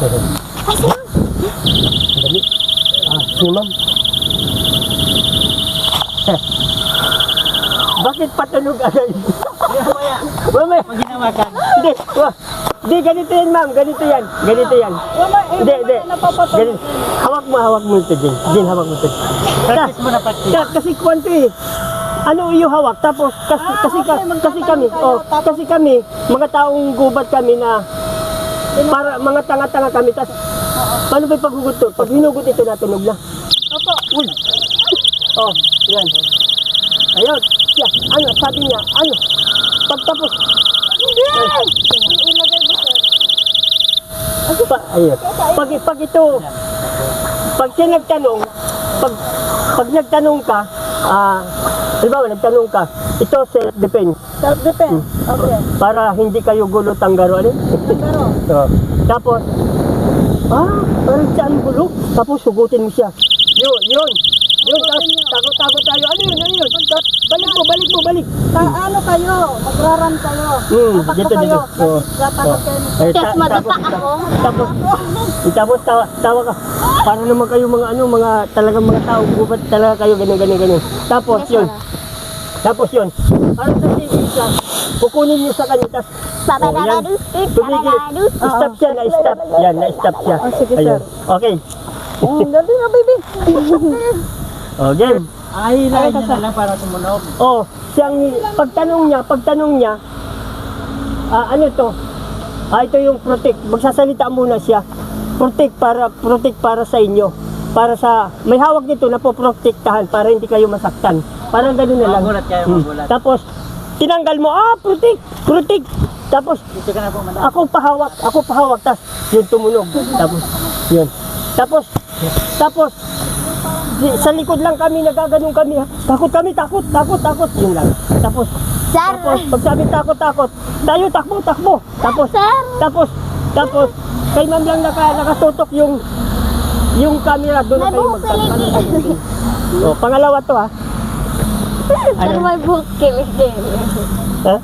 Ay, si ma'am. Dali. Si ma'am. Bakit patunog agad? Mamaya. Pag ginawakan. Hindi, ganito yan ma'am, ganito yan. Hindi. Ganito. Hawak mo ito, Jin. Jin, hawak mo ito. Practice mo na practice. Kasi kwanto eh. Ano yung hawak? Tapos, kasi kami, mga taong gubat kami na, para mga tanga-tanga kami. Tapos, paano ba yung paghugot to? Pag hinugot ito, natunog na. Opo. Uy! Oh, yan. Ayun. Siya, sabi niya, pagtapos. Ilagay mo, sir. Ayun. Pag ito, pag siya nagtanong, pag nagtanong ka, halimbawa, nagtanong ka, ito self-defense. Self-defense. Okay. Para hindi kayo gulo tanggaro. Ano? Pero, Tapos, parang siya ang gulo. Tapos, sugutin mo siya. Yun. Takot tayo. Ano yun? Balik. ano kayo? Magraran kayo. Dito. Tatakot kayo. Tapos, madapa ako. Tapos, tawa ka. Para naman kayo mga talagang mga tao. Gubat talaga kayo, ganyan. Tapos, yun. Parang sa TV siya. Kukunin niyo sa kanya. Tapos, tumigil. Stop siya, na-stop. Yan, na-stop siya. Sige, sir. Okay. Dati na, baby. Game. Hilahin niya na lang para tumunog. Pagtanong niya, ano to? Ito yung protect. Magsasalita muna siya. Protect para sa inyo. Para sa, may hawak nito na poprotektahan para hindi kayo masaktan. Parang gano'n na lang. Magulat kayo, magulat. Tapos, tinanggal mo, protect. Tapos, Dito ka na po, madam. ako pahawak. Tapos, yun tumunog. Tapos, yun. Tapos, sa likod lang kami, nagaganong kami. Ha? Takot. Yun lang. Tapos, pag sabi takot, tayo takbo. Tapos, kay ma'am lang nakatutok yung camera, doon na kayo magtatalo. Pangalawa to ha. Sir, may book. Kilig. Ha?